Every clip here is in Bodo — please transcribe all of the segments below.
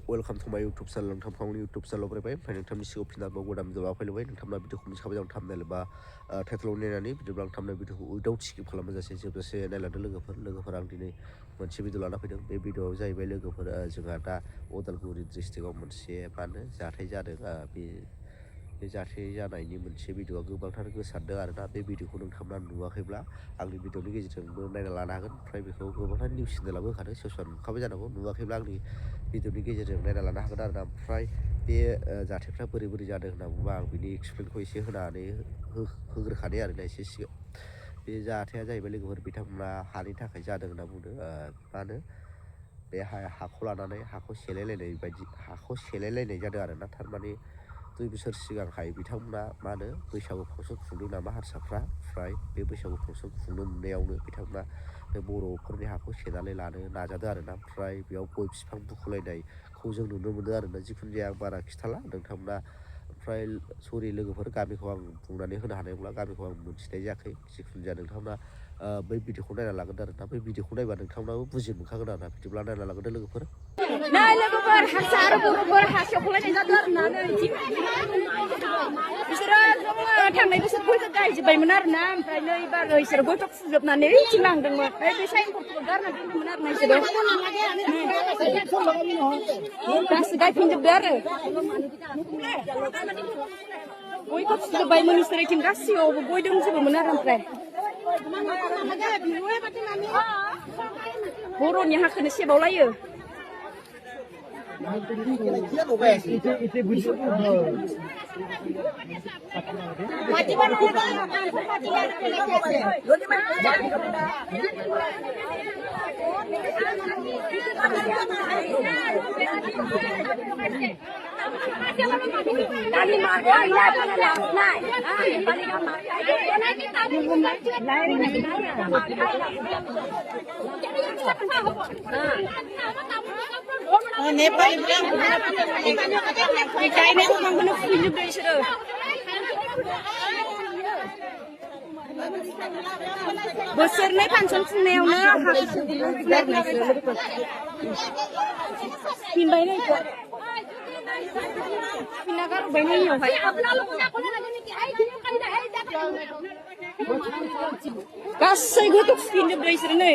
वेलकाम टू माय यूट्यूब चैनल नोंथांनि यूट्यूब चैनलाव फैबाय ओमफ्राय नोंथांनि सिगाङाव फिननानै गोदान भिडिअ फैलायबाय नोंथांमोना भिडिअखौ मिथिखाबाय आं थाम्बनेल बा टाइटेलाव नायनानै बिदिब्ला आं थाम्बनेल भिडिअखौ उइदाउट स्किप खालामजासे जोबजासे नायलांदों लोगोफोर आं दिनै मोनसे भिडिअ लाना फैदों बे भिडिअआव जाहैबाय लोगोफोर जोंहा दा उदालगुरि डिस्ट्रिक्टआव मोनसे मा होनो जाथाय जादों बे जाथाय जानायनि मोनसे भिडिअआ गोबांथार गोसारदों आरोना बे भिडिअखौ नोंथांमोना नुवाखैब्ला आंनि भिडिअनि गेजेरजोंबो नायना लानो हागोन ओमफ्राय बेखौ गोबांथार निउस चेनेलाबो होखादों सोरबा नुखाबाय जानांगौ नुवाखैब्ला आंनि भिडिअनि गेजेरजों नायना लानो हागोन आरोना ओमफ्राय बे जाथायफ्रा बोरै जादों होनना बुङोबा आं बिनि एक्सप्लेनखौ एसे होनानै होग्रोखादों आरोना एसे सिगां बे जाथाया जाहैबाय लोगोफोर बिथांमोना हानि थाखाय जादों होनना बुंदों मा होनो बे हाखौ लानानै हाखौ सेलायलायनाय जादों आरोना थारमाने 2 बोसोर सिगांहाय बिथांमोना मा होनो बैसागु फांसन खुंदों नामा हारसाफ्रा ओमफ्राय बे बैसागु फांसन खुंनो मोननायावनो बिथांमोना बे बर'फोरनि हाखौ सेनानै लानो नाजादों आरोना ओमफ्राय बेयाव गय बिफां बुखुलायनायखौ जों नुनो मोनो आरोना जिखुनु जाया आं बारा खिथाला नोंथांमोना ओमफ्राय सरि लोगोफोर गामिखौ आं बुंनानै होनो हानाय नंला गामिखौ आं मोनथिनाय जायाखै जिखुनु जाया नोंथांमोना बै भिडिअखौ नायना लागोन आरोना बै भिडिअखौ नायबा नोंथांमोनाबो बुजि मोनखागोन आरोना बिदिब्ला नायना लागोन लोगोफोर लोगोफोर हारसा आरो बर'फोर हा सेखलायनाय जादों आरोना बिसोरो थांनाय बोसोर गयखौ गायजोब्बायमोन आरोना ओमफ्राय नै एबार बिसोरो गयखौ फुजोबनानै ओइथिं लांदोंमोन बे साइनफोरखौ गारना दोनदोंमोन आरोना बिसोरो दासो गायफिनजोबदो आरो गयखौ फुजोब्बायमोन बिसोरो इथिं गासैयावबो गय दंजोबोमोन आरो ओमफ्राय बर'नि हाखौनो सेबावलायो बोसोरनै फांसन खुंनायावनो गासै गथ' फुफिनजोबदो बिसोरो नै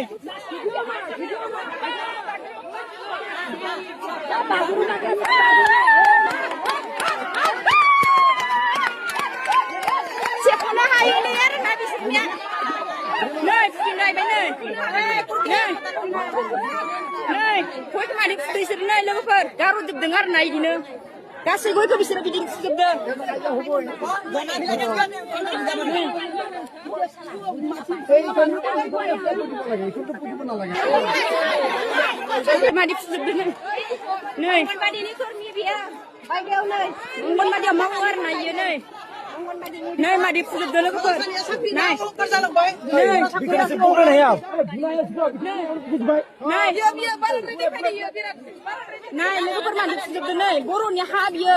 सेख'नो हायोलै आरोना बिसोरनिया नै फुफिनलायबाय नै गयखौ माने फुदो बिसोरो नै लोगोफोर गारहरजोबदों आरोना बिदिनो गासै गयखौ बिसोरो बिदिनो फुजोबदों मादि फुजोबदों नै अंगनबादियाव मावो आरोना इयो नै मादि फुजोबदों लोगोफोर नै लोगोफोर मादि फुजोबदों नै बर'नि हा बियो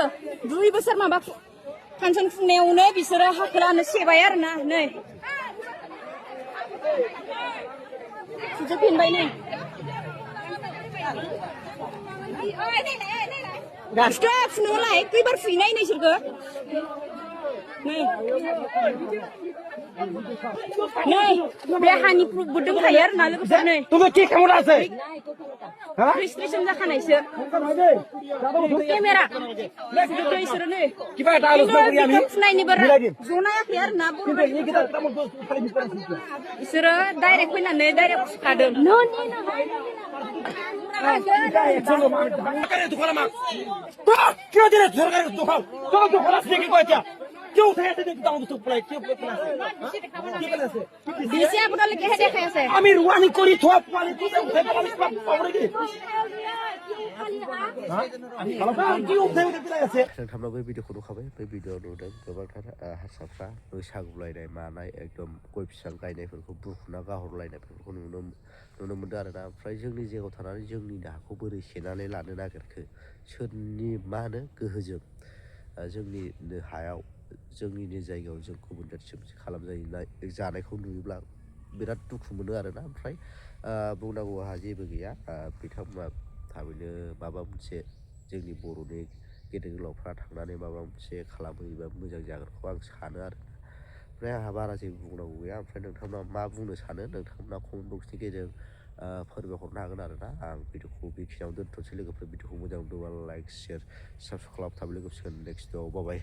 2 बोसोर माबा फांसन खुंनायावनो बिसोरो हाखौ लानो सेबाय आरोना नै फुजोबफिनबाय नै फुनोलाय खैबार फुयनाय नोंसोरखो नै बे हानि प्रुफबो दंखायो आरोना लोगोफोर नै रेजिस्ट्रेसन जाखानायसो केमेरा इसोरो नै फुनायनिबो ज' नायाखै आरोना इसोरो डाइरेक्ट फैनानै डाइरेक्ट फुखादों আমি রুয়ানি করি থোয়া পানি नोंथांमोना बै भिडिअखौ नुखाबाय बै भिडिअआव नुदों गोबांथार हारसाफ्रा बैसागुलायनाय मानाय एकदम गय बिफां गायनायफोरखौ बुखुना गाहरलायनायफोरखौ नुनो मोनदों आरोना ओमफ्राय जोंनि जायगायाव थानानै जोंनि हाखौ बोरै सेनानै लानो नागिरखो सोरनि मा होनो गोहोजों जोंनि हायाव जोंनिनो जायगायाव जों गुबुन जाथिजों जानायखौ नुयोब्ला बिराद दुखु मोनो आरोना ओमफ्राय बुंनांगौहा जेबो गैया बिथांमोना थाबैनो माबा मोनसे जोंनि बर'नि गेदेर गोलावफ्रा थांनानै माबा मोनसे खालामहैयोबा मोजां जागोनखौ आं सानो आरो ओमफ्राय आंहा बारा जेबो बुंनांगौ गैया ओमफ्राय नोंथांमोना मा बुंनो सानो नोंथांमोना कमेन्ट बक्सनि गेजेरजों फोरमायहरनो हागोन आरोना आं भिडिअखौ बेखिनियावनो दोनथ'नोसै लोगोफोर भिडिअखौ मोजां मोनदोंबा लाइक शेयार साबसक्राइब खालामथाब लोगोफोर नेक्स्ट भिडिअआव बाय